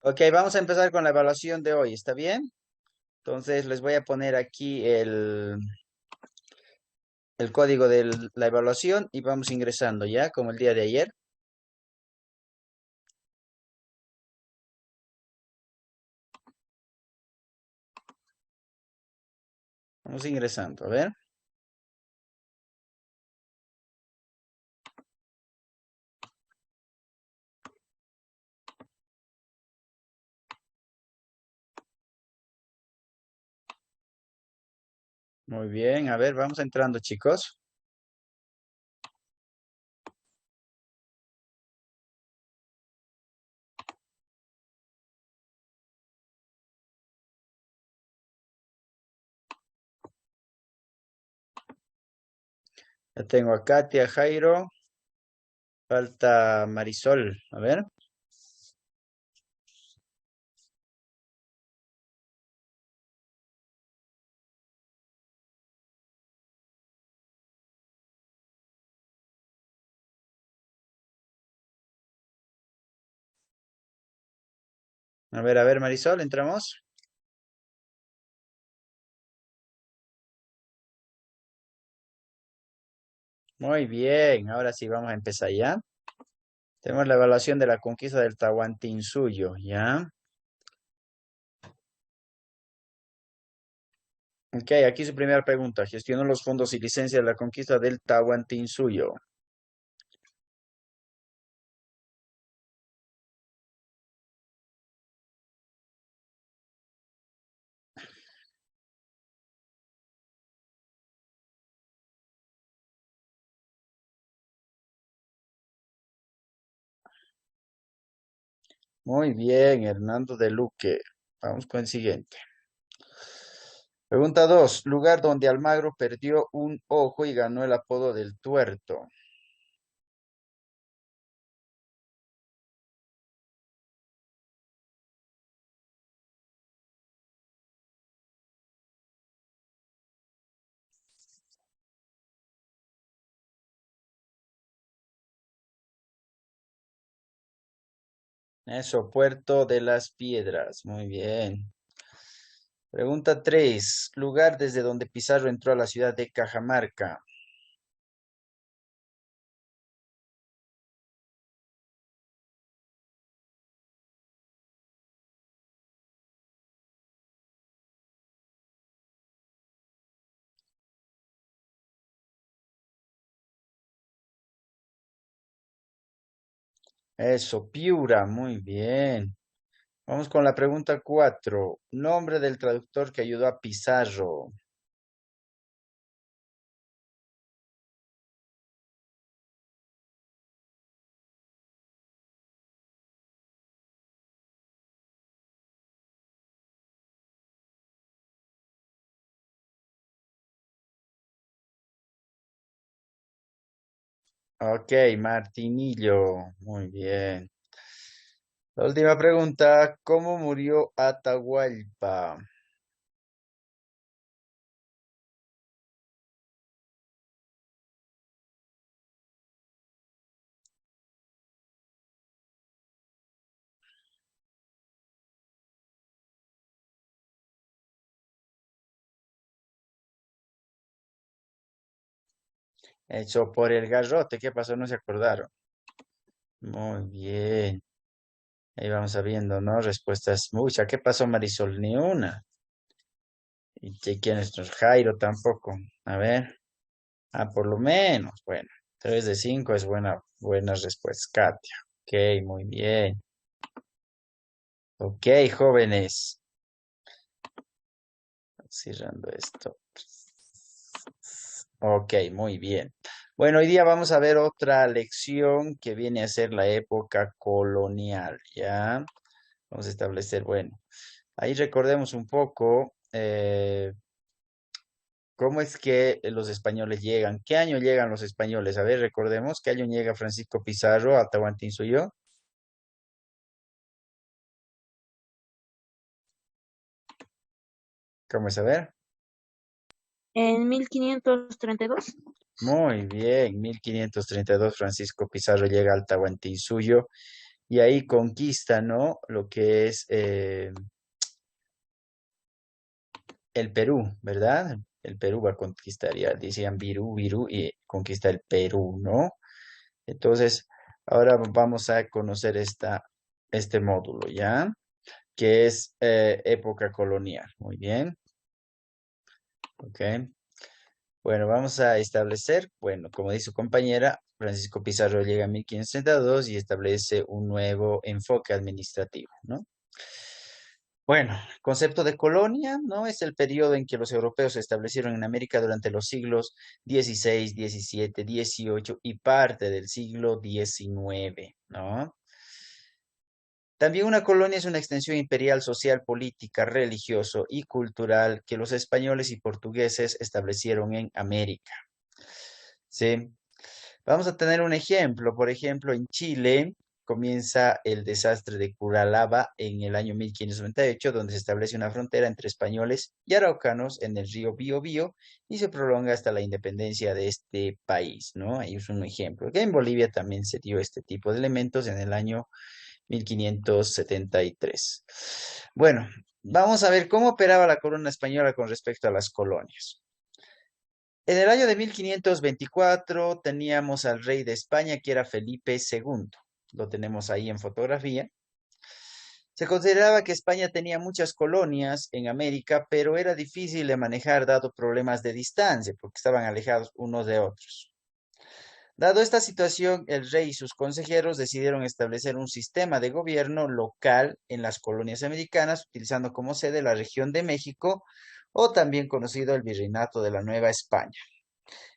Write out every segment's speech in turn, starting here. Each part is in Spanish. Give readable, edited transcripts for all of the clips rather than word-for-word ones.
Ok, vamos a empezar con la evaluación de hoy, ¿está bien? Entonces les voy a poner aquí el código de la evaluación y vamos ingresando ya, como el día de ayer. Vamos ingresando, a ver. Muy bien, a ver, vamos entrando, chicos. Ya tengo a Katia, Jairo, falta Marisol, a ver. A ver, Marisol, entramos. Muy bien, ahora sí vamos a empezar ya. Tenemos la evaluación de la conquista del Tahuantinsuyo, ¿ya? Ok, aquí su primera pregunta. Gestionó los fondos y licencias de la conquista del Tahuantinsuyo. Muy bien, Hernando de Luque. Vamos con el siguiente. Pregunta 2. Lugar donde Almagro perdió un ojo y ganó el apodo del tuerto. Eso, Puerto de las Piedras. Muy bien. Pregunta 3. Lugar desde donde Pizarro entró a la ciudad de Cajamarca. Eso, Piura. Muy bien. Vamos con la pregunta 4. Nombre del traductor que ayudó a Pizarro. Ok, Martinillo. Muy bien. La última pregunta. ¿Cómo murió Atahualpa? Hecho por el garrote. ¿Qué pasó? No se acordaron. Muy bien. Ahí vamos sabiendo, ¿no? Respuestas muchas. ¿Qué pasó, Marisol? Ni una. Y chequeé nuestros Jairo tampoco. A ver. Ah, por lo menos. Bueno, 3 de 5 es buena respuesta. Katia. Ok, muy bien. Ok, jóvenes. Cerrando esto. Ok, muy bien. Bueno, hoy día vamos a ver otra lección que viene a ser la época colonial, ¿ya? Vamos a establecer, bueno, ahí recordemos un poco cómo es que los españoles llegan. ¿Qué año llegan los españoles? A ver, recordemos, ¿qué año llega Francisco Pizarro a Tahuantinsuyo? ¿Cómo es? A ver. En 1532. Muy bien, 1532 Francisco Pizarro llega al Tahuantinsuyo. y ahí conquista, ¿no? Lo que es el Perú, ¿verdad? El Perú va a conquistar, ya decían Virú, Virú, y conquista el Perú, ¿no? Entonces, ahora vamos a conocer este módulo, ¿ya? Que es época colonial. Muy bien, ok. Bueno, vamos a establecer, bueno, como dice su compañera, Francisco Pizarro llega en 1532 y establece un nuevo enfoque administrativo, ¿no? Bueno, el concepto de colonia, ¿no? Es el periodo en que los europeos se establecieron en América durante los siglos XVI, XVII, XVIII y parte del siglo XIX, ¿no? También una colonia es una extensión imperial, social, política, religioso y cultural que los españoles y portugueses establecieron en América. ¿Sí? Vamos a tener un ejemplo. Por ejemplo, en Chile comienza el desastre de Curalaba en el año 1598, donde se establece una frontera entre españoles y araucanos en el río Biobío y se prolonga hasta la independencia de este país, ¿no? Ahí es un ejemplo. Que en Bolivia también se dio este tipo de elementos en el año 1573. Bueno, vamos a ver cómo operaba la corona española con respecto a las colonias. En el año de 1524 teníamos al rey de España, que era Felipe II. Lo tenemos ahí en fotografía. Se consideraba que España tenía muchas colonias en América, pero era difícil de manejar dado problemas de distancia, porque estaban alejados unos de otros. Dado esta situación, el rey y sus consejeros decidieron establecer un sistema de gobierno local en las colonias americanas, utilizando como sede la región de México, o también conocido el Virreinato de la Nueva España.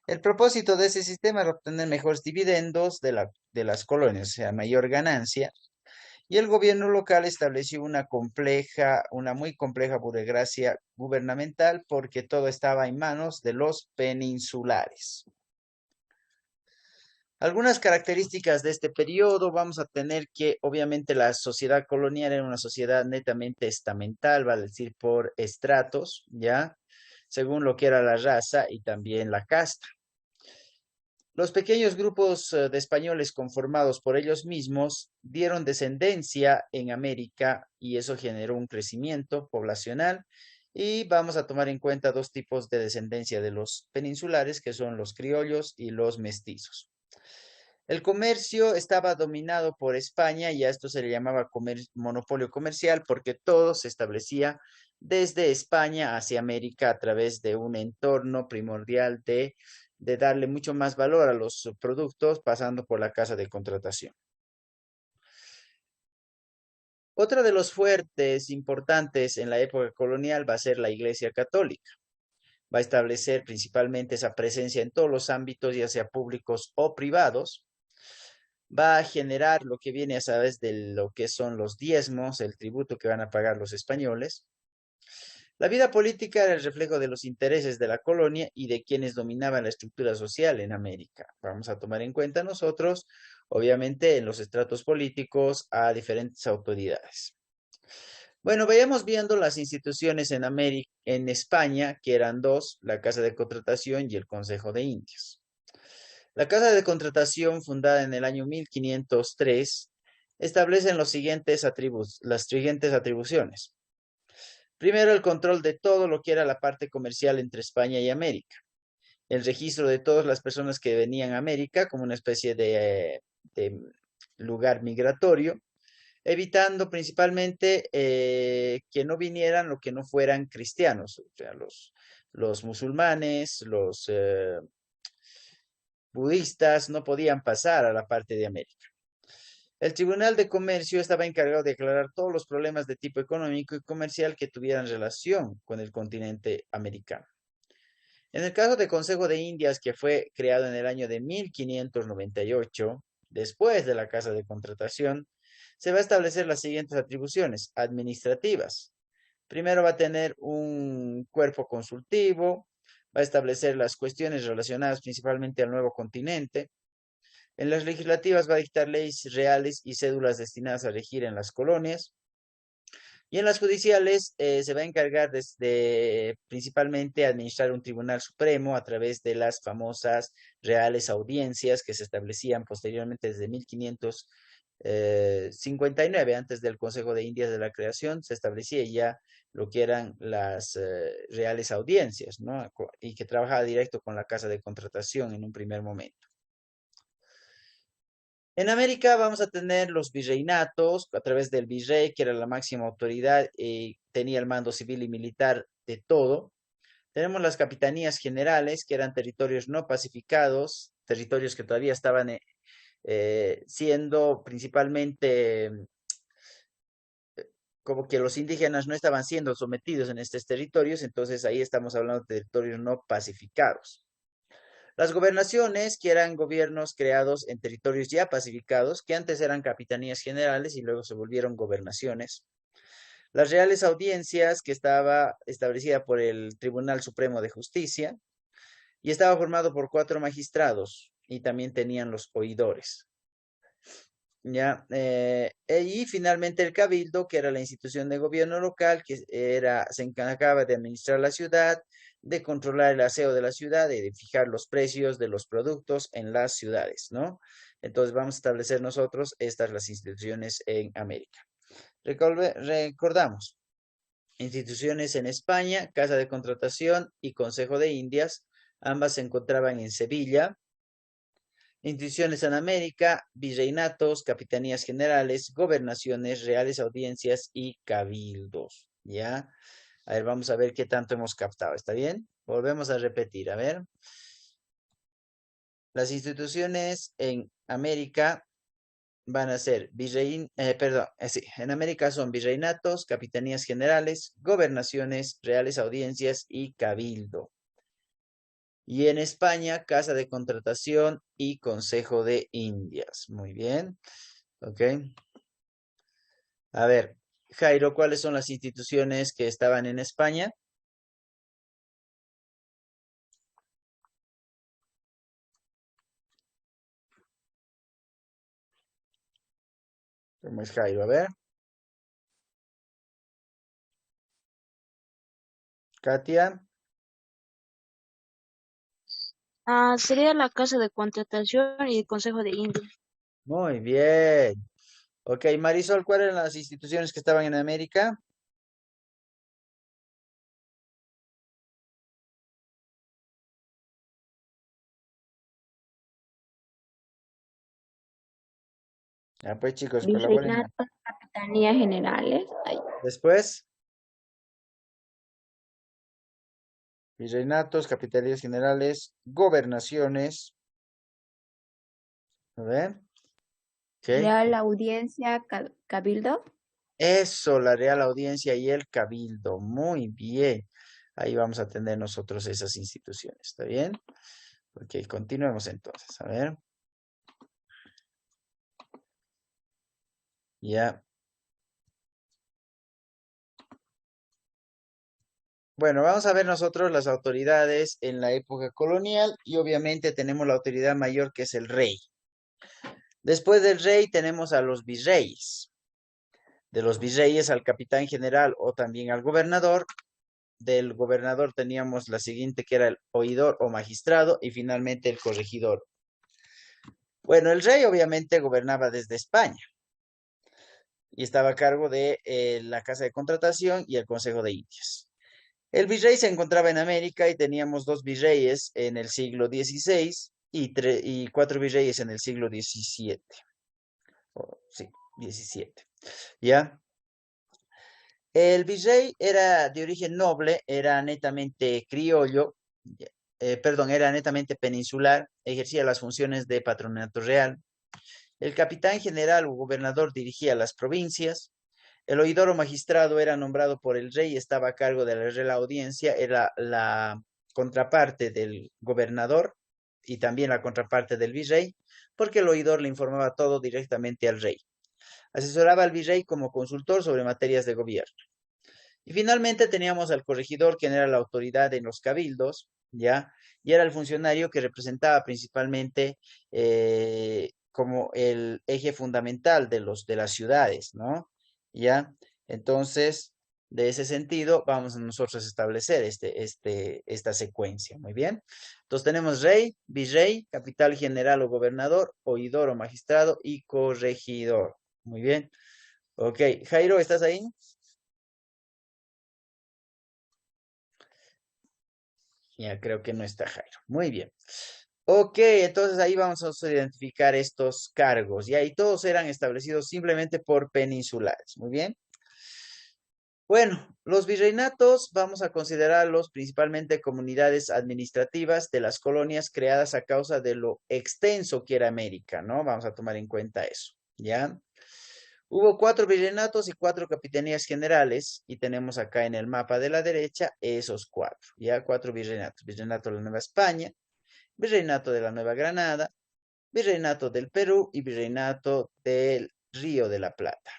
El propósito de ese sistema era obtener mejores dividendos de las colonias, o sea, mayor ganancia, y el gobierno local estableció una muy compleja burocracia gubernamental porque todo estaba en manos de los peninsulares. Algunas características de este periodo, vamos a tener que obviamente la sociedad colonial era una sociedad netamente estamental, va a decir por estratos, ¿ya? Según lo que era la raza y también la casta. Los pequeños grupos de españoles conformados por ellos mismos dieron descendencia en América y eso generó un crecimiento poblacional. Y vamos a tomar en cuenta dos tipos de descendencia de los peninsulares, que son los criollos y los mestizos. El comercio estaba dominado por España y a esto se le llamaba monopolio comercial porque todo se establecía desde España hacia América a través de un entorno primordial de darle mucho más valor a los productos pasando por la casa de contratación. Otra de los fuertes importantes en la época colonial va a ser la Iglesia Católica. Va a establecer principalmente esa presencia en todos los ámbitos, ya sea públicos o privados. Va a generar lo que viene a través de lo que son los diezmos, el tributo que van a pagar los españoles. La vida política era el reflejo de los intereses de la colonia y de quienes dominaban la estructura social en América. Vamos a tomar en cuenta nosotros, obviamente, en los estratos políticos a diferentes autoridades. Bueno, vayamos viendo las instituciones en América, en España, que eran dos, la Casa de Contratación y el Consejo de Indias. La Casa de Contratación, fundada en el año 1503, establece las siguientes atribuciones. Primero, el control de todo lo que era la parte comercial entre España y América. El registro de todas las personas que venían a América como una especie de lugar migratorio, evitando principalmente que no vinieran o que no fueran cristianos, o sea, los musulmanes, los budistas no podían pasar a la parte de América. El Tribunal de Comercio estaba encargado de aclarar todos los problemas de tipo económico y comercial que tuvieran relación con el continente americano. En el caso del Consejo de Indias, que fue creado en el año de 1598, después de la Casa de Contratación, se va a establecer las siguientes atribuciones administrativas. Primero va a tener un cuerpo consultivo, va a establecer las cuestiones relacionadas principalmente al nuevo continente. En las legislativas va a dictar leyes reales y cédulas destinadas a regir en las colonias. Y en las judiciales se va a encargar principalmente administrar un tribunal supremo a través de las famosas reales audiencias que se establecían posteriormente desde 1500 59, antes del Consejo de Indias de la creación, se establecía ya lo que eran las reales audiencias, ¿no? Y que trabajaba directo con la casa de contratación en un primer momento. En América vamos a tener los virreinatos a través del virrey, que era la máxima autoridad y tenía el mando civil y militar de todo. Tenemos las capitanías generales, que eran territorios no pacificados, territorios que todavía estaban siendo principalmente como que los indígenas no estaban siendo sometidos en estos territorios, entonces ahí estamos hablando de territorios no pacificados. Las gobernaciones, que eran gobiernos creados en territorios ya pacificados, que antes eran capitanías generales y luego se volvieron gobernaciones. Las reales audiencias, que estaba establecida por el Tribunal Supremo de Justicia y estaba formado por 4 magistrados y también tenían los oidores. Ya, y finalmente el Cabildo, que era la institución de gobierno local, que se encargaba de administrar la ciudad, de controlar el aseo de la ciudad y de fijar los precios de los productos en las ciudades, ¿no? Entonces vamos a establecer nosotros estas las instituciones en América. Recordamos, instituciones en España, Casa de Contratación y Consejo de Indias, ambas se encontraban en Sevilla. Instituciones en América, virreinatos, capitanías generales, gobernaciones, reales audiencias y cabildos. ¿Ya? A ver, vamos a ver qué tanto hemos captado. ¿Está bien? Volvemos a repetir. A ver. Las instituciones en América van a ser sí, en América son virreinatos, capitanías generales, gobernaciones, reales audiencias y cabildo. Y en España, Casa de Contratación y Consejo de Indias. Muy bien. Ok. A ver, Jairo, ¿cuáles son las instituciones que estaban en España? ¿Cómo es Jairo? A ver. Katia. Sería la Casa de Contratación y el Consejo de India. Muy bien. Ok, Marisol, ¿cuáles eran las instituciones que estaban en América? Ya pues chicos, colaboren. Virreinatos, capitanías generales. Ay, Después, virreinatos, capitales generales, gobernaciones. A ver. Ok. Real Audiencia, Cabildo. Eso, la Real Audiencia y el Cabildo. Muy bien. Ahí vamos a tener nosotros esas instituciones. ¿Está bien? Ok, continuemos entonces. A ver. Ya. Bueno, vamos a ver nosotros las autoridades en la época colonial y obviamente tenemos la autoridad mayor que es el rey. Después del rey tenemos a los virreyes. De los virreyes al capitán general o también al gobernador. Del gobernador teníamos la siguiente que era el oidor o magistrado y finalmente el corregidor. Bueno, el rey obviamente gobernaba desde España y estaba a cargo de la Casa de Contratación y el Consejo de Indias. El virrey se encontraba en América y teníamos 2 virreyes en el siglo XVI y 4 virreyes en el siglo XVII. Sí, XVII. ¿Ya? El virrey era de origen noble, era netamente criollo, era netamente peninsular, ejercía las funciones de patronato real. El capitán general o gobernador dirigía las provincias. El oidor o magistrado era nombrado por el rey, estaba a cargo de la Real Audiencia, era la contraparte del gobernador y también la contraparte del virrey, porque el oidor le informaba todo directamente al rey. Asesoraba al virrey como consultor sobre materias de gobierno. Y finalmente teníamos al corregidor, quien era la autoridad en los cabildos, ¿ya? Y era el funcionario que representaba principalmente como el eje fundamental de las ciudades, ¿no? ¿Ya? Entonces, de ese sentido, vamos a nosotros a establecer esta secuencia. Muy bien. Entonces tenemos rey, virrey, capital general o gobernador, oidor o magistrado y corregidor. Muy bien. Ok, Jairo, ¿estás ahí? Ya creo que no está Jairo. Muy bien. Ok, entonces ahí vamos a identificar estos cargos. Y ahí todos eran establecidos simplemente por peninsulares. Muy bien. Bueno, los virreinatos vamos a considerarlos principalmente comunidades administrativas de las colonias creadas a causa de lo extenso que era América, ¿no? Vamos a tomar en cuenta eso, ¿ya? Hubo 4 virreinatos y 4 capitanías generales y tenemos acá en el mapa de la derecha esos 4, ¿ya? 4 virreinatos. Virreinato de la Nueva España, Virreinato de la Nueva Granada, Virreinato del Perú y Virreinato del Río de la Plata.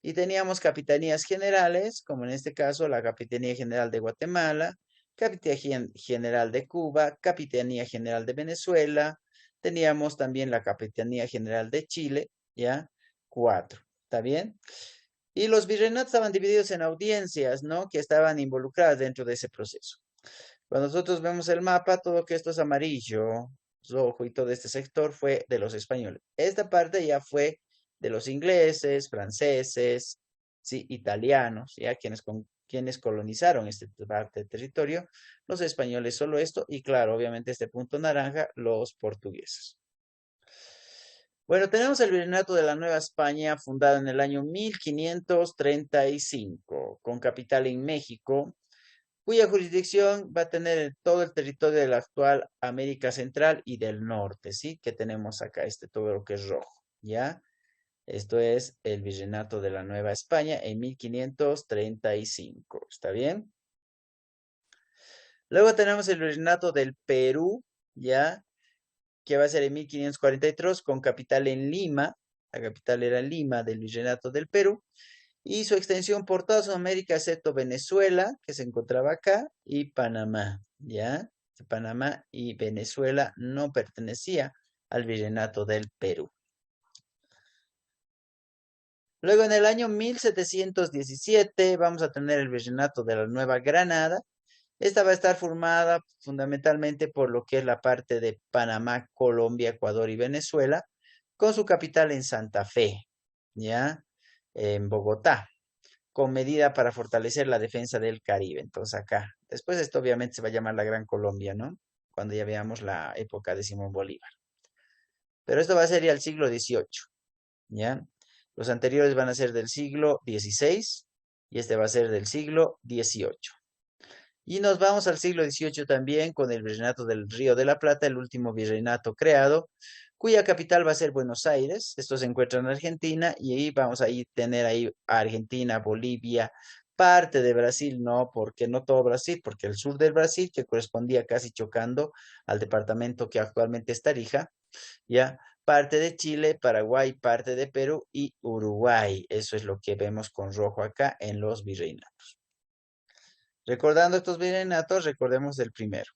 Y teníamos capitanías generales, como en este caso la Capitanía General de Guatemala, Capitanía General de Cuba, Capitanía General de Venezuela, teníamos también la Capitanía General de Chile, ¿ya? 4, ¿está bien? Y los virreinatos estaban divididos en audiencias, ¿no? Que estaban involucradas dentro de ese proceso. Cuando nosotros vemos el mapa, todo que esto es amarillo, rojo y todo este sector fue de los españoles. Esta parte ya fue de los ingleses, franceses, sí, italianos, ya quienes colonizaron esta parte del territorio, los españoles solo esto, y claro, obviamente este punto naranja, los portugueses. Bueno, tenemos el Virreinato de la Nueva España, fundado en el año 1535, con capital en México, cuya jurisdicción va a tener todo el territorio de la actual América Central y del Norte, ¿sí? Que tenemos acá, todo lo que es rojo, ¿ya? Esto es el Virreinato de la Nueva España en 1535, ¿está bien? Luego tenemos el Virreinato del Perú, ¿ya? Que va a ser en 1543 con capital en Lima, la capital era Lima del Virreinato del Perú, y su extensión por toda Sudamérica, excepto Venezuela, que se encontraba acá, y Panamá, ¿ya? Panamá y Venezuela no pertenecía al Virreinato del Perú. Luego, en el año 1717, vamos a tener el Virreinato de la Nueva Granada. Esta va a estar formada fundamentalmente por lo que es la parte de Panamá, Colombia, Ecuador y Venezuela, con su capital en Santa Fe, ¿ya? En Bogotá, con medida para fortalecer la defensa del Caribe. Entonces acá, después esto obviamente se va a llamar la Gran Colombia, ¿no? Cuando ya veamos la época de Simón Bolívar. Pero esto va a ser ya el siglo XVIII, ¿ya? Los anteriores van a ser del siglo XVI y este va a ser del siglo XVIII. Y nos vamos al siglo XVIII también con el Virreinato del Río de la Plata, el último virreinato creado, cuya capital va a ser Buenos Aires. Esto se encuentra en Argentina y ahí vamos a tener ahí Argentina, Bolivia, parte de Brasil, no, porque no todo Brasil, porque el sur del Brasil, que correspondía casi chocando al departamento que actualmente es Tarija, ya, parte de Chile, Paraguay, parte de Perú y Uruguay. Eso es lo que vemos con rojo acá en los virreinatos. Recordando estos virreinatos, recordemos el primero.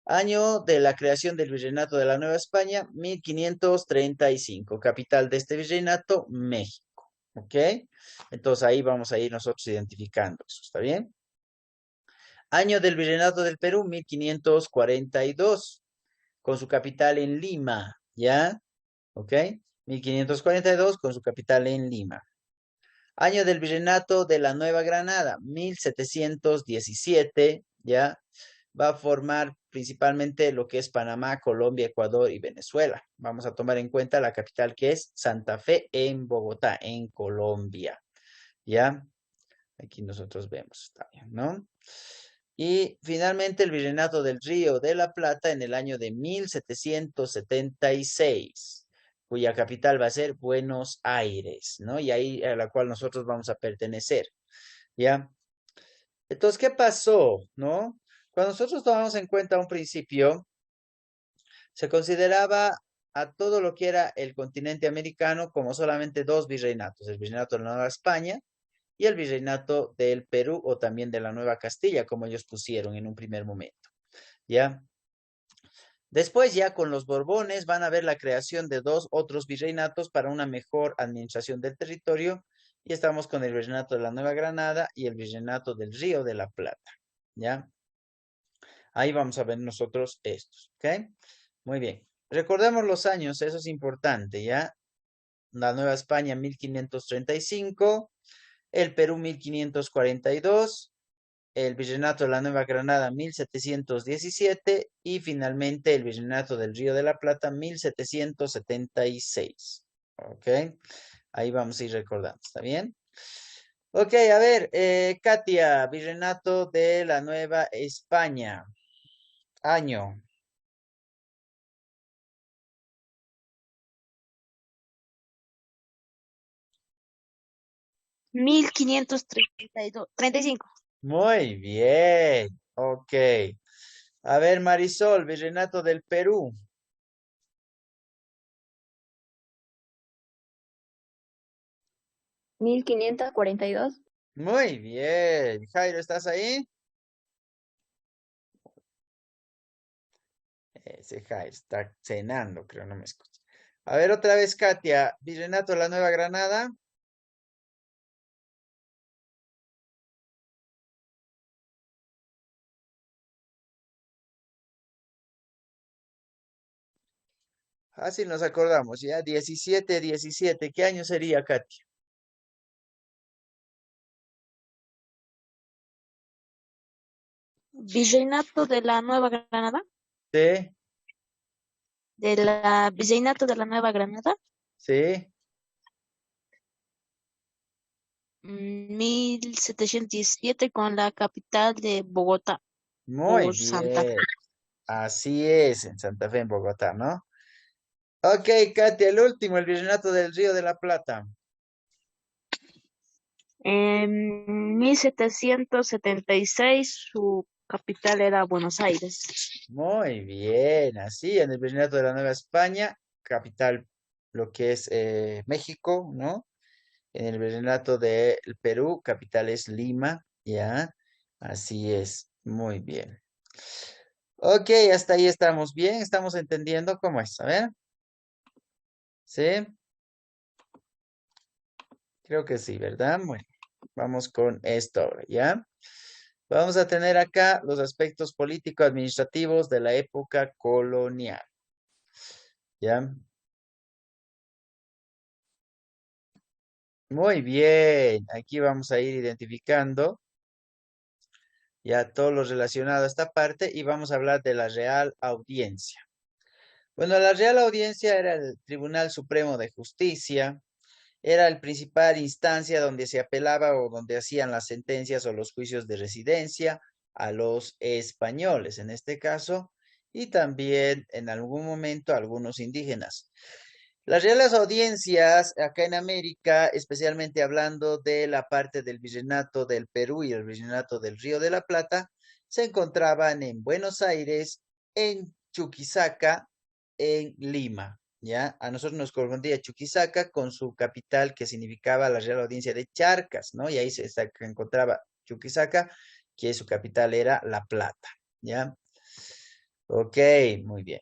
Año de la creación del Virreinato de la Nueva España, 1535. Capital de este virreinato, México. ¿Ok? Entonces ahí vamos a ir nosotros identificando eso. ¿Está bien? Año del Virreinato del Perú, 1542. Con su capital en Lima. ¿Ya? ¿Ok? 1542 con su capital en Lima. Año del Virreinato de la Nueva Granada, 1717, ¿ya? Va a formar principalmente lo que es Panamá, Colombia, Ecuador y Venezuela. Vamos a tomar en cuenta la capital que es Santa Fe en Bogotá, en Colombia, ¿ya? Aquí nosotros vemos, está bien, ¿no? Y finalmente el Virreinato del Río de la Plata en el año de 1776, cuya capital va a ser Buenos Aires, ¿no? Y ahí a la cual nosotros vamos a pertenecer, ¿ya? Entonces, ¿qué pasó, no? Cuando nosotros tomamos en cuenta un principio, se consideraba a todo lo que era el continente americano como solamente 2 virreinatos, el Virreinato de la Nueva España y el Virreinato del Perú o también de la Nueva Castilla, como ellos pusieron en un primer momento, ¿ya? Después ya con los Borbones van a ver la creación de 2 otros virreinatos para una mejor administración del territorio Y estamos con el Virreinato de la Nueva Granada y el Virreinato del Río de la Plata, ¿ya? Ahí vamos a ver nosotros estos, ¿ok? Muy bien. Recordemos los años, eso es importante, ¿ya? La Nueva España 1535, el Perú 1542, el Virreinato de la Nueva Granada 1717 y finalmente el Virreinato del Río de la Plata 1776. ¿Ok? Ahí vamos a ir recordando, ¿está bien? Ok, a ver, Katia, Virreinato de la Nueva España. Año. 35. Muy bien. Ok. A ver, Marisol, Virreinato del Perú. 1542. Muy bien. Jairo, ¿estás ahí? Ese Jairo está cenando, creo, no me escucha. A ver, otra vez, Katia. Virreinato de la Nueva Granada. Así nos acordamos, ¿ya? 17. ¿Qué año sería, Katia? Virreinato de la Nueva Granada. Sí, Virreinato de la Nueva Granada. sí. 1717 con la capital de Bogotá Muy o Santa Fe. bien. Así es, en Santa Fe, en Bogotá, ¿no? Ok, Katia, el último, el Virreinato del Río de la Plata. En 1776 su capital era Buenos Aires. Muy bien, así, en el Virreinato de la Nueva España, capital, lo que es México, ¿no? En el Virreinato del Perú, capital es Lima, ¿ya? Así es, muy bien. Ok, hasta ahí estamos bien, estamos entendiendo cómo es, a ver, ¿sí? Creo que sí, ¿verdad? Bueno, vamos con esto ahora, ¿ya? Vamos a tener acá los aspectos político-administrativos de la época colonial, ¿ya? Muy bien, aquí vamos a ir identificando ya todo lo relacionado a esta parte y vamos a hablar de la Real Audiencia. Bueno, la Real Audiencia era el Tribunal Supremo de Justicia, era el principal instancia donde se apelaba o donde hacían las sentencias o los juicios de residencia a los españoles, en este caso, y también en algún momento a algunos indígenas. Las reales audiencias acá en América, especialmente hablando de la parte del Virreinato del Perú y el Virreinato del Río de la Plata, se encontraban en Buenos Aires, en Chuquisaca, en Lima. ¿Ya? A nosotros nos correspondía Chuquisaca con su capital que significaba la Real Audiencia de Charcas, ¿no? Y ahí se encontraba Chuquisaca, que su capital era La Plata, ¿ya? Ok, muy bien.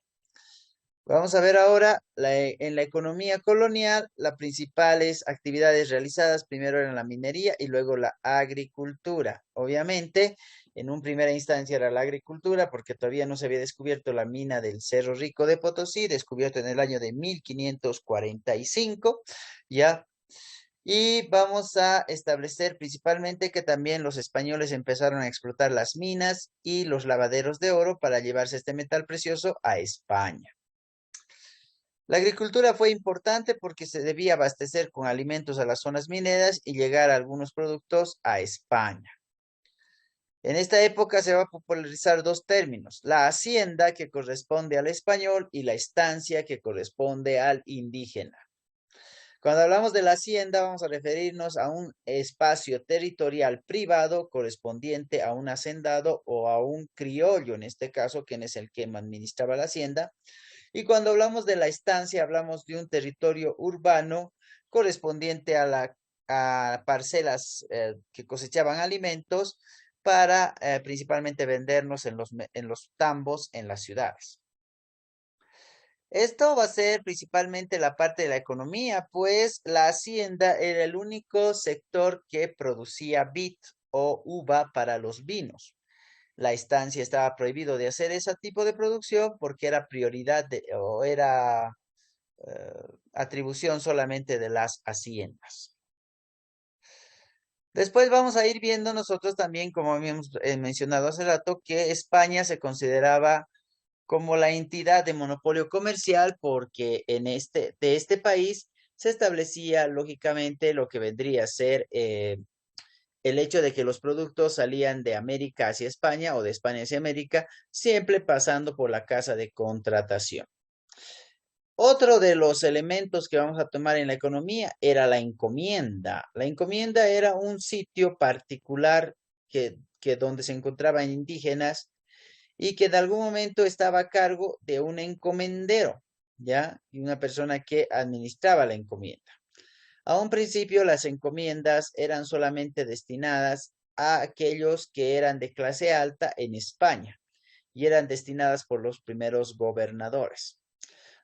Vamos a ver ahora en la economía colonial, las principales actividades realizadas primero eran la minería y luego la agricultura. Obviamente, en un primera instancia era la agricultura porque todavía no se había descubierto la mina del Cerro Rico de Potosí, descubierto en el año de 1545, ¿ya? Y vamos a establecer principalmente que también los españoles empezaron a explotar las minas y los lavaderos de oro para llevarse este metal precioso a España. La agricultura fue importante porque se debía abastecer con alimentos a las zonas mineras y llegar a algunos productos a España. En esta época se va a popularizar dos términos, la hacienda que corresponde al español y la estancia que corresponde al indígena. Cuando hablamos de la hacienda vamos a referirnos a un espacio territorial privado correspondiente a un hacendado o a un criollo, en este caso, quien es el que administraba la hacienda. Y cuando hablamos de la estancia, hablamos de un territorio urbano correspondiente a parcelas que cosechaban alimentos para principalmente vendernos en los tambos en las ciudades. Esto va a ser principalmente la parte de la economía, pues la hacienda era el único sector que producía vid o uva para los vinos. La estancia estaba prohibido de hacer ese tipo de producción porque era prioridad o era atribución solamente de las haciendas. Después vamos a ir viendo nosotros también, como habíamos mencionado hace rato, que España se consideraba como la entidad de monopolio comercial porque de este país se establecía lógicamente lo que vendría a ser el hecho de que los productos salían de América hacia España o de España hacia América, siempre pasando por la casa de contratación. Otro de los elementos que vamos a tomar en la economía era la encomienda. La encomienda era un sitio particular que donde se encontraban indígenas y que en algún momento estaba a cargo de un encomendero, ¿ya? Y una persona que administraba la encomienda. A un principio las encomiendas eran solamente destinadas a aquellos que eran de clase alta en España y eran destinadas por los primeros gobernadores.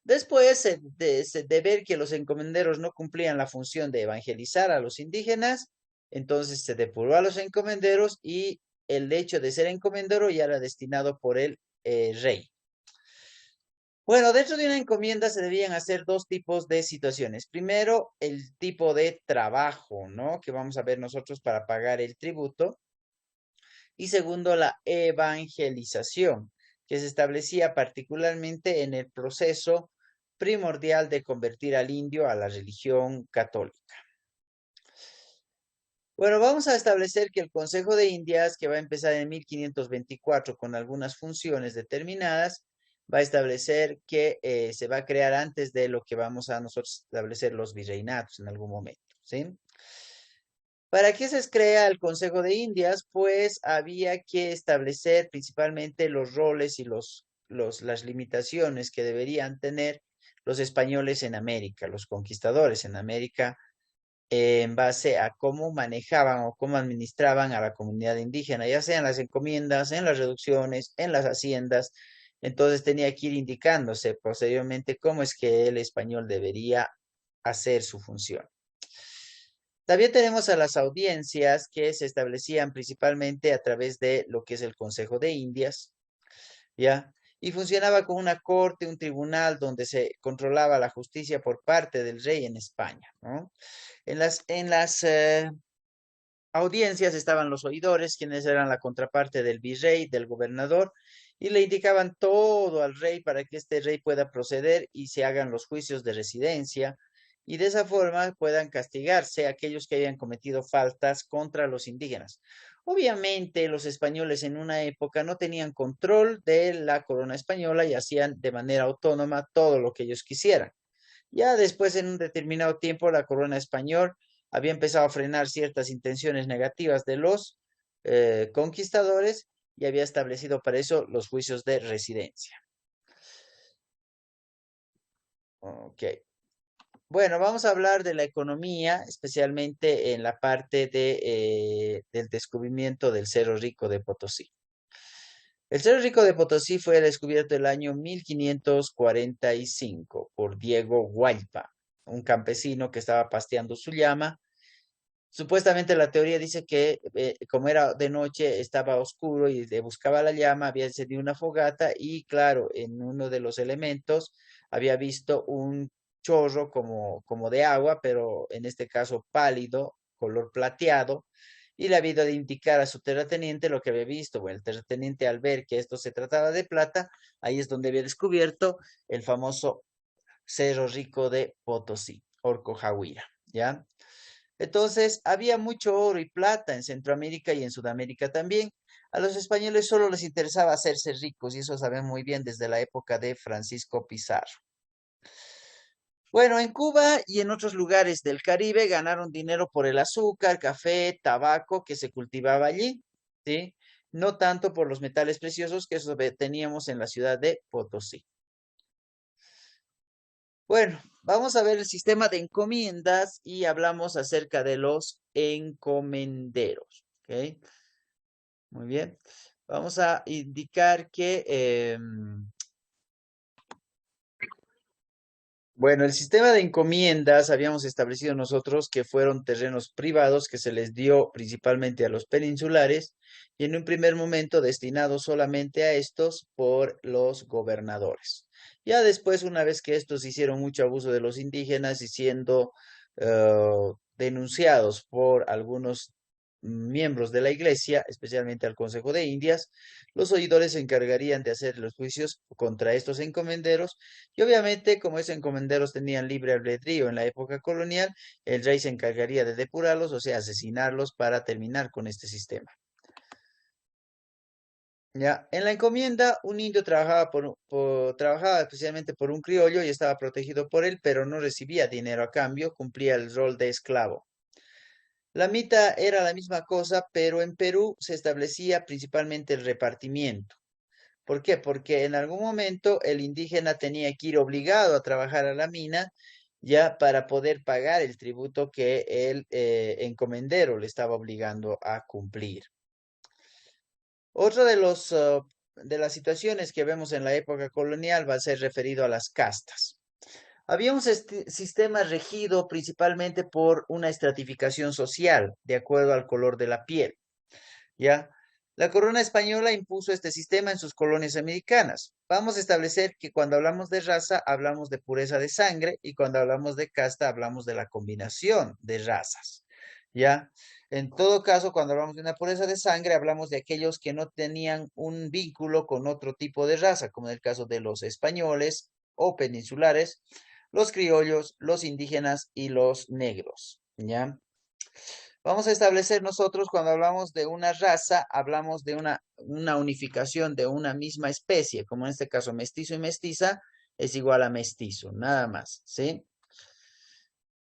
Después de ver que los encomenderos no cumplían la función de evangelizar a los indígenas, entonces se depuró a los encomenderos y el hecho de ser encomendero ya era destinado por el rey. Bueno, dentro de una encomienda se debían hacer dos tipos de situaciones. Primero, el tipo de trabajo, ¿no? Que vamos a ver nosotros para pagar el tributo. Y segundo, la evangelización, que se establecía particularmente en el proceso primordial de convertir al indio a la religión católica. Bueno, vamos a establecer que el Consejo de Indias, que va a empezar en 1524 con algunas funciones determinadas, va a establecer que se va a crear antes de lo que vamos a nosotros establecer los virreinatos en algún momento, ¿sí? ¿Para qué se crea el Consejo de Indias? Pues había que establecer principalmente los roles y las limitaciones que deberían tener los españoles en América, los conquistadores en América, en base a cómo manejaban o cómo administraban a la comunidad indígena, ya sean las encomiendas, en las reducciones, en las haciendas. Entonces tenía que ir indicándose posteriormente cómo es que el español debería hacer su función. También tenemos a las audiencias que se establecían principalmente a través de lo que es el Consejo de Indias, ¿ya? Y funcionaba como una corte, un tribunal donde se controlaba la justicia por parte del rey en España, ¿no? En las audiencias estaban los oidores, quienes eran la contraparte del virrey, del gobernador, y le indicaban todo al rey para que este rey pueda proceder y se hagan los juicios de residencia, y de esa forma puedan castigarse aquellos que hayan cometido faltas contra los indígenas. Obviamente, los españoles en una época no tenían control de la corona española y hacían de manera autónoma todo lo que ellos quisieran. Ya después, en un determinado tiempo, la corona española había empezado a frenar ciertas intenciones negativas de los conquistadores y había establecido para eso los juicios de residencia. Ok. Bueno, vamos a hablar de la economía, especialmente en la parte del descubrimiento del Cerro Rico de Potosí. El Cerro Rico de Potosí fue descubierto el año 1545 por Diego Guaypa, un campesino que estaba pasteando su llama. Supuestamente la teoría dice que como era de noche estaba oscuro y le buscaba la llama, había encendido una fogata y claro, en uno de los elementos había visto un chorro como de agua, pero en este caso pálido, color plateado, y le había ido de indicar a su terrateniente lo que había visto. Bueno, el terrateniente al ver que esto se trataba de plata, ahí es donde había descubierto el famoso Cerro Rico de Potosí, Orcojahuira, ¿ya? Entonces, había mucho oro y plata en Centroamérica y en Sudamérica también. A los españoles solo les interesaba hacerse ricos y eso saben muy bien desde la época de Francisco Pizarro. Bueno, en Cuba y en otros lugares del Caribe ganaron dinero por el azúcar, café, tabaco que se cultivaba allí, ¿sí? No tanto por los metales preciosos que eso teníamos en la ciudad de Potosí. Bueno, vamos a ver el sistema de encomiendas y hablamos acerca de los encomenderos. ¿Ok? Muy bien. Vamos a indicar que Bueno, el sistema de encomiendas habíamos establecido nosotros que fueron terrenos privados que se les dio principalmente a los peninsulares y en un primer momento destinados solamente a estos por los gobernadores. Ya después, una vez que estos hicieron mucho abuso de los indígenas y siendo denunciados por algunos miembros de la iglesia, especialmente al Consejo de Indias, los oidores se encargarían de hacer los juicios contra estos encomenderos y obviamente, como esos encomenderos tenían libre albedrío en la época colonial, el rey se encargaría de depurarlos, o sea, asesinarlos para terminar con este sistema. Ya, en la encomienda, un indio trabajaba, trabajaba especialmente por un criollo y estaba protegido por él, pero no recibía dinero a cambio, cumplía el rol de esclavo. La mitad era la misma cosa, pero en Perú se establecía principalmente el repartimiento. ¿Por qué? Porque en algún momento el indígena tenía que ir obligado a trabajar a la mina ya para poder pagar el tributo que el encomendero le estaba obligando a cumplir. Otra de las situaciones que vemos en la época colonial va a ser referido a las castas. Había un sistema regido principalmente por una estratificación social, de acuerdo al color de la piel. ¿Ya? La corona española impuso este sistema en sus colonias americanas. Vamos a establecer que cuando hablamos de raza, hablamos de pureza de sangre y cuando hablamos de casta, hablamos de la combinación de razas. ¿Ya? En todo caso, cuando hablamos de una pureza de sangre, hablamos de aquellos que no tenían un vínculo con otro tipo de raza, como en el caso de los españoles o peninsulares, los criollos, los indígenas y los negros. ¿Ya? Vamos a establecer nosotros cuando hablamos de una raza, hablamos de una unificación de una misma especie, como en este caso mestizo y mestiza es igual a mestizo, nada más, ¿sí?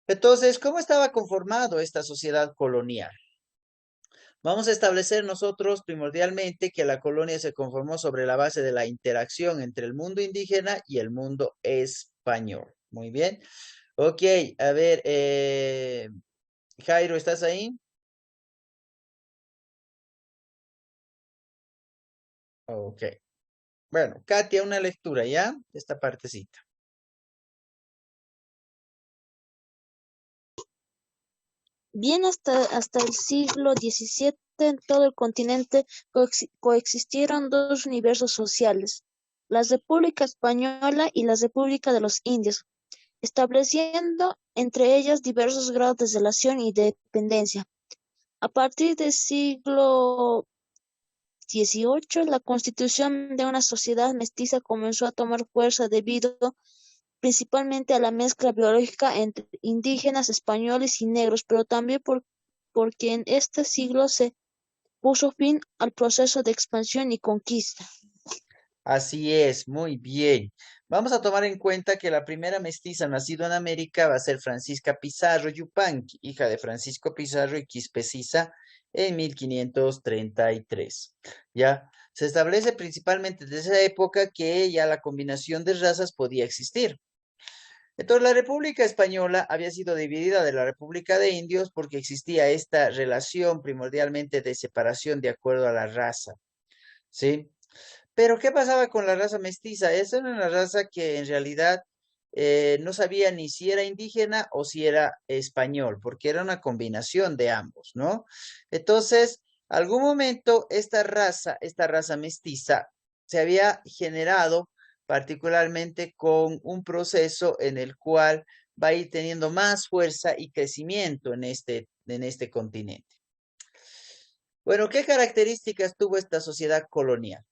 Entonces, ¿cómo estaba conformado esta sociedad colonial? Vamos a establecer nosotros primordialmente que la colonia se conformó sobre la base de la interacción entre el mundo indígena y el mundo español. Muy bien. Ok, a ver, Jairo, ¿estás ahí? Ok. Bueno, Katia, una lectura, ¿ya? Esta partecita. Bien hasta el siglo XVII en todo el continente coexistieron dos universos sociales, la República Española y la República de los Indios, estableciendo entre ellas diversos grados de relación y dependencia. A partir del siglo XVIII, la constitución de una sociedad mestiza comenzó a tomar fuerza debido principalmente a la mezcla biológica entre indígenas, españoles y negros, pero también porque en este siglo se puso fin al proceso de expansión y conquista. Así es, muy bien. Vamos a tomar en cuenta que la primera mestiza nacida en América va a ser Francisca Pizarro Yupanqui, hija de Francisco Pizarro y Quispe Sisa en 1533. Ya se establece principalmente desde esa época que ya la combinación de razas podía existir. Entonces, la República Española había sido dividida de la República de Indios porque existía esta relación primordialmente de separación de acuerdo a la raza, ¿sí? Pero, ¿qué pasaba con la raza mestiza? Esa era una raza que en realidad no sabía ni si era indígena o si era español, porque era una combinación de ambos, ¿no? Entonces, algún momento esta raza mestiza, se había generado particularmente con un proceso en el cual va a ir teniendo más fuerza y crecimiento en este continente. Bueno, ¿qué características tuvo esta sociedad colonial?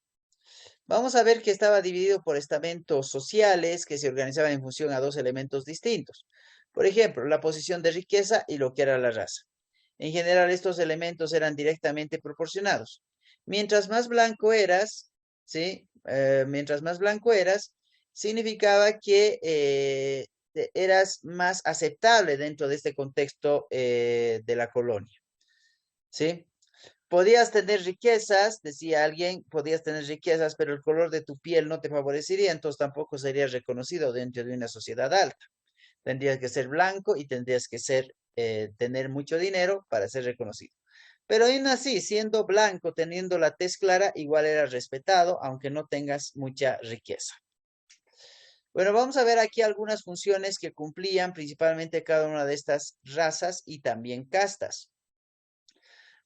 Vamos a ver que estaba dividido por estamentos sociales que se organizaban en función a dos elementos distintos. Por ejemplo, la posición de riqueza y lo que era la raza. En general, estos elementos eran directamente proporcionados. Mientras más blanco eras, ¿sí? Mientras más blanco eras, significaba que eras más aceptable dentro de este contexto de la colonia, ¿sí? Podías tener riquezas, decía alguien, podías tener riquezas, pero el color de tu piel no te favorecería, entonces tampoco serías reconocido dentro de una sociedad alta. Tendrías que ser blanco y tendrías que tener mucho dinero para ser reconocido. Pero aún así, siendo blanco, teniendo la tez clara, igual eras respetado, aunque no tengas mucha riqueza. Bueno, vamos a ver aquí algunas funciones que cumplían principalmente cada una de estas razas y también castas.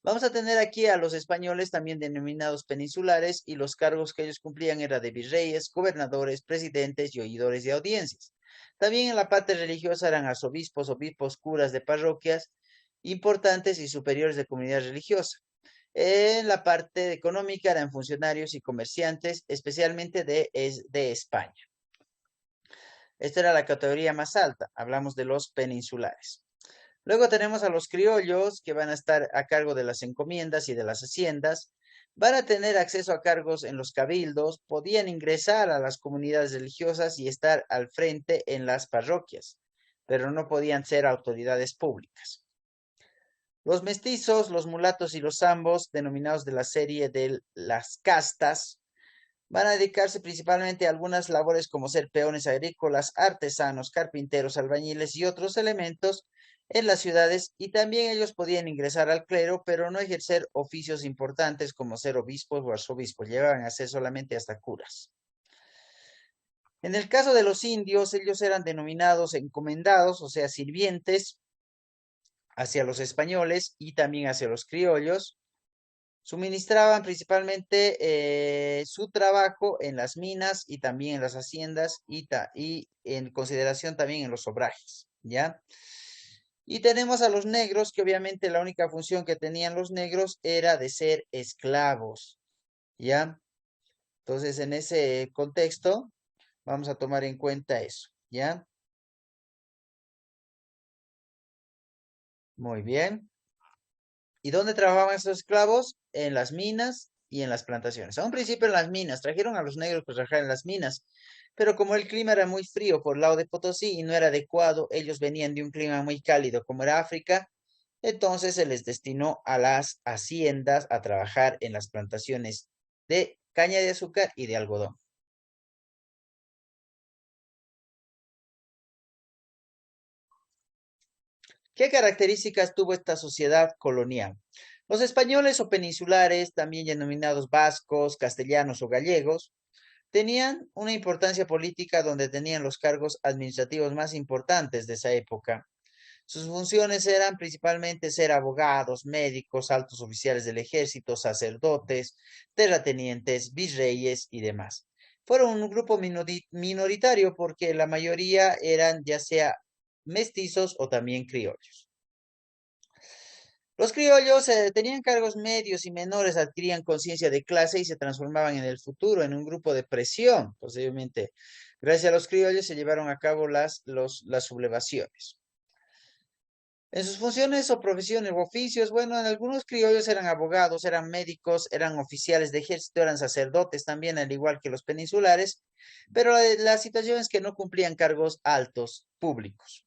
Vamos a tener aquí a los españoles también denominados peninsulares y los cargos que ellos cumplían era de virreyes, gobernadores, presidentes y oidores de audiencias. También en la parte religiosa eran arzobispos, obispos, curas de parroquias importantes y superiores de comunidad religiosa. En la parte económica eran funcionarios y comerciantes, especialmente de España. Esta era la categoría más alta. Hablamos de los peninsulares. Luego tenemos a los criollos que van a estar a cargo de las encomiendas y de las haciendas. Van a tener acceso a cargos en los cabildos, podían ingresar a las comunidades religiosas y estar al frente en las parroquias, pero no podían ser autoridades públicas. Los mestizos, los mulatos y los zambos, denominados de la serie de las castas, van a dedicarse principalmente a algunas labores como ser peones agrícolas, artesanos, carpinteros, albañiles y otros elementos en las ciudades, y también ellos podían ingresar al clero, pero no ejercer oficios importantes como ser obispos o arzobispos, llegaban a ser solamente hasta curas. En el caso de los indios, ellos eran denominados encomendados, o sea, sirvientes hacia los españoles y también hacia los criollos. Suministraban principalmente su trabajo en las minas y también en las haciendas y en consideración también en los obrajes, ¿ya? Y tenemos a los negros, que obviamente la única función que tenían los negros era de ser esclavos, ¿ya? Entonces, en ese contexto, vamos a tomar en cuenta eso, ¿ya? Muy bien. ¿Y dónde trabajaban estos esclavos? En las minas y en las plantaciones. A un principio en las minas, trajeron a los negros para trabajar en las minas, pero como el clima era muy frío por el lado de Potosí y no era adecuado, ellos venían de un clima muy cálido como era África, entonces se les destinó a las haciendas a trabajar en las plantaciones de caña de azúcar y de algodón. ¿Qué características tuvo esta sociedad colonial? Los españoles o peninsulares, también denominados vascos, castellanos o gallegos, tenían una importancia política donde tenían los cargos administrativos más importantes de esa época. Sus funciones eran principalmente ser abogados, médicos, altos oficiales del ejército, sacerdotes, terratenientes, virreyes y demás. Fueron un grupo minoritario porque la mayoría eran ya sea mestizos o también criollos. Los criollos tenían cargos medios y menores, adquirían conciencia de clase y se transformaban en el futuro en un grupo de presión. Posiblemente, gracias a los criollos se llevaron a cabo las sublevaciones. En sus funciones o profesiones o oficios, bueno, en algunos criollos eran abogados, eran médicos, eran oficiales de ejército, eran sacerdotes también, al igual que los peninsulares, pero la situación es que no cumplían cargos altos públicos.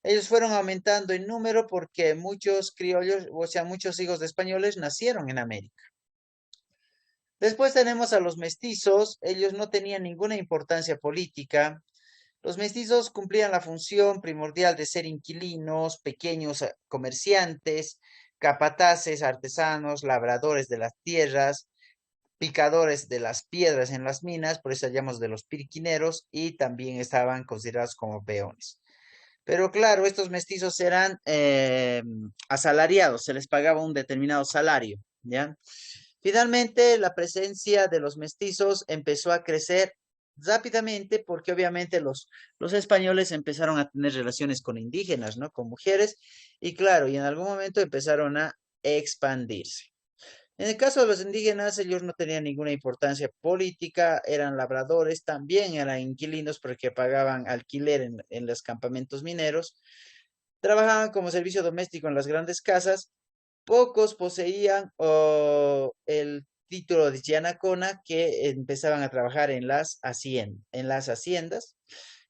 Ellos fueron aumentando en número porque muchos criollos, o sea, muchos hijos de españoles nacieron en América. Después tenemos a los mestizos, ellos no tenían ninguna importancia política. Los mestizos cumplían la función primordial de ser inquilinos, pequeños comerciantes, capataces, artesanos, labradores de las tierras, picadores de las piedras en las minas, por eso llamamos de los pirquineros, y también estaban considerados como peones. Pero claro, estos mestizos eran asalariados, se les pagaba un determinado salario, ¿ya? Finalmente, la presencia de los mestizos empezó a crecer rápidamente porque obviamente los españoles empezaron a tener relaciones con indígenas, ¿no? Con mujeres, y claro, y en algún momento empezaron a expandirse. En el caso de los indígenas, ellos no tenían ninguna importancia política, eran labradores, también eran inquilinos porque pagaban alquiler en los campamentos mineros, trabajaban como servicio doméstico en las grandes casas. Pocos poseían el título de Yanacona que empezaban a trabajar en las haciendas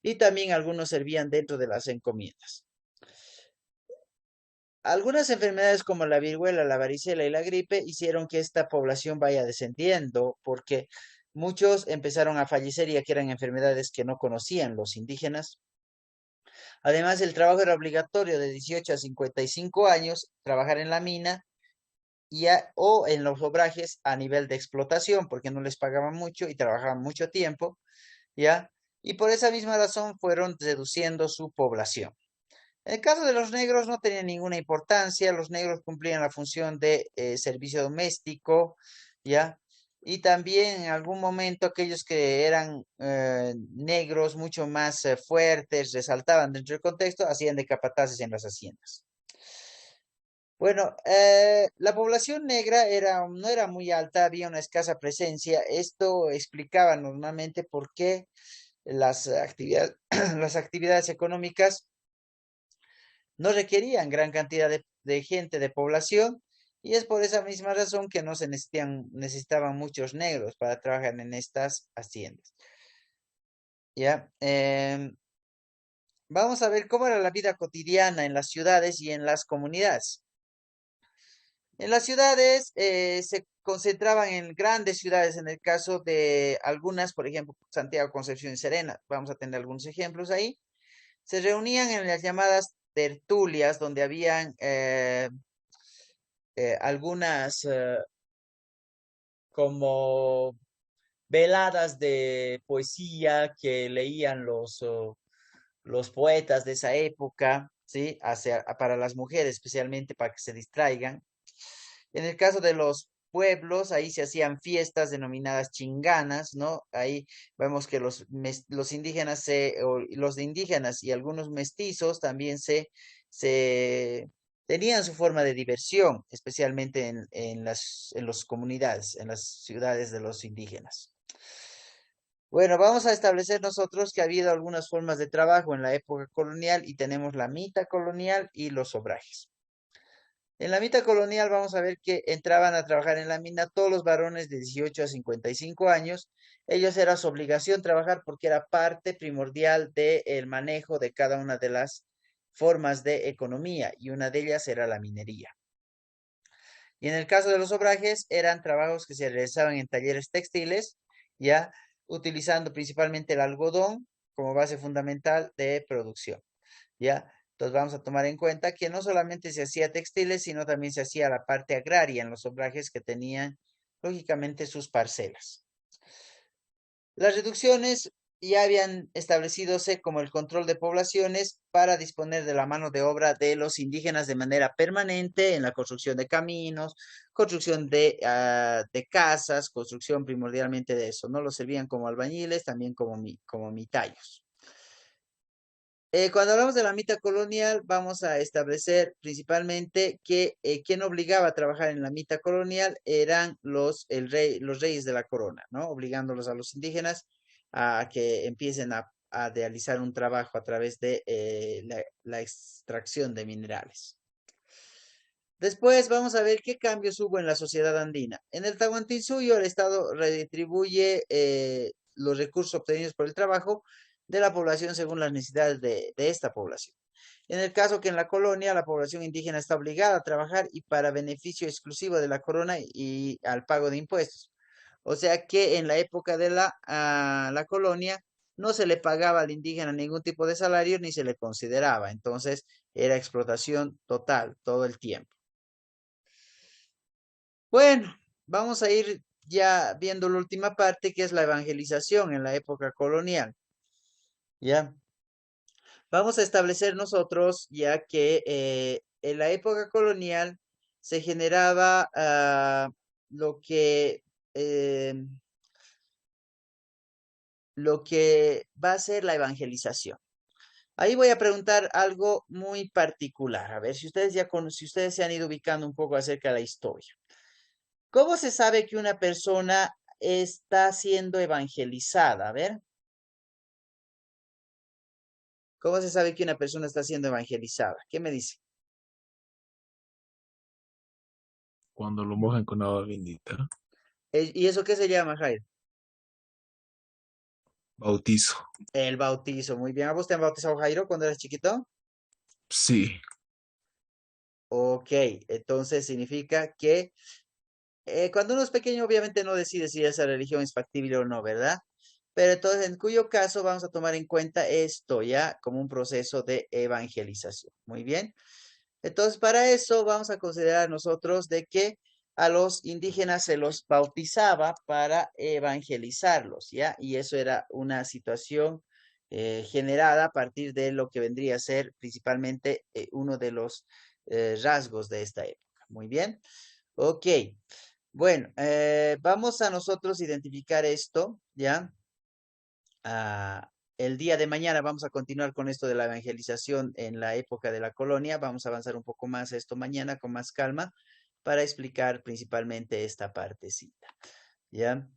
y también algunos servían dentro de las encomiendas. Algunas enfermedades como la viruela, la varicela y la gripe hicieron que esta población vaya descendiendo porque muchos empezaron a fallecer ya que eran enfermedades que no conocían los indígenas. Además, el trabajo era obligatorio de 18 a 55 años, trabajar en la mina o en los obrajes a nivel de explotación, porque no les pagaban mucho y trabajaban mucho tiempo, ¿ya? y por esa misma razón fueron reduciendo su población. En el caso de los negros no tenía ninguna importancia, los negros cumplían la función de servicio doméstico, ¿ya? Y también en algún momento aquellos que eran negros mucho más fuertes, resaltaban dentro del contexto, hacían de capataces en las haciendas. Bueno, la población negra no era muy alta, había una escasa presencia. Esto explicaba normalmente por qué las actividades, las actividades económicas no requerían gran cantidad de gente, de población, y es por esa misma razón que no se necesitaban muchos negros para trabajar en estas haciendas. ¿Ya? Vamos a ver cómo era la vida cotidiana en las ciudades y en las comunidades. En las ciudades se concentraban en grandes ciudades, en el caso de algunas, por ejemplo, Santiago, Concepción y Serena. Vamos a tener algunos ejemplos ahí. Se reunían en las llamadas tertulias, donde habían algunas como veladas de poesía que leían los poetas de esa época, ¿sí? Para las mujeres, especialmente para que se distraigan. En el caso de los pueblos, ahí se hacían fiestas denominadas chinganas, ¿no? Ahí vemos que los indígenas, los de indígenas y algunos mestizos también se tenían su forma de diversión, especialmente en las comunidades, en las ciudades de los indígenas. Bueno, vamos a establecer nosotros que ha habido algunas formas de trabajo en la época colonial y tenemos la mita colonial y los obrajes. En la mita colonial vamos a ver que entraban a trabajar en la mina todos los varones de 18 a 55 años. Ellos era su obligación trabajar porque era parte primordial del manejo de cada una de las formas de economía y una de ellas era la minería. Y en el caso de los obrajes eran trabajos que se realizaban en talleres textiles, ya utilizando principalmente el algodón como base fundamental de producción, ya. Entonces vamos a tomar en cuenta que no solamente se hacía textiles, sino también se hacía la parte agraria en los obrajes que tenían, lógicamente, sus parcelas. Las reducciones ya habían establecido como el control de poblaciones para disponer de la mano de obra de los indígenas de manera permanente en la construcción de caminos, construcción de casas, construcción primordialmente de eso, ¿no? Los servían como albañiles, también como mitayos. Cuando hablamos de la mita colonial, vamos a establecer principalmente que quien obligaba a trabajar en la mita colonial eran los reyes de la corona, ¿no? Obligándolos a los indígenas a que empiecen a realizar un trabajo a través de la extracción de minerales. Después vamos a ver qué cambios hubo en la sociedad andina. En el Tahuantinsuyo, el Estado redistribuye los recursos obtenidos por el trabajo de la población según las necesidades de esta población. En el caso que en la colonia la población indígena está obligada a trabajar y para beneficio exclusivo de la corona y al pago de impuestos. O sea que en la época de la colonia no se le pagaba al indígena ningún tipo de salario ni se le consideraba. Entonces era explotación total todo el tiempo. Bueno, vamos a ir ya viendo la última parte que es la evangelización en la época colonial. ¿Ya? Vamos a establecer nosotros ya que en la época colonial se generaba eh, lo que va a ser la evangelización. Ahí voy a preguntar algo muy particular, a ver si ustedes si ustedes se han ido ubicando un poco acerca de la historia. ¿Cómo se sabe que una persona está siendo evangelizada? A ver, ¿cómo se sabe que una persona está siendo evangelizada? ¿Qué me dice? Cuando lo mojan con agua bendita. ¿Y eso qué se llama, Jair? Bautizo. El bautizo, muy bien. ¿A vos te han bautizado, Jairo, cuando eras chiquito? Sí. Ok, entonces significa que cuando uno es pequeño obviamente no decide si esa religión es factible o no, ¿verdad? Pero entonces, en cuyo caso vamos a tomar en cuenta esto ya como un proceso de evangelización. Muy bien. Entonces, para eso vamos a considerar nosotros de que a los indígenas se los bautizaba para evangelizarlos, ¿ya? Y eso era una situación generada a partir de lo que vendría a ser principalmente uno de los rasgos de esta época. Muy bien. Ok. Bueno, vamos a nosotros identificar esto, ¿ya? El día de mañana vamos a continuar con esto de la evangelización en la época de la colonia. Vamos a avanzar un poco más esto mañana con más calma para explicar principalmente esta partecita, ¿ya?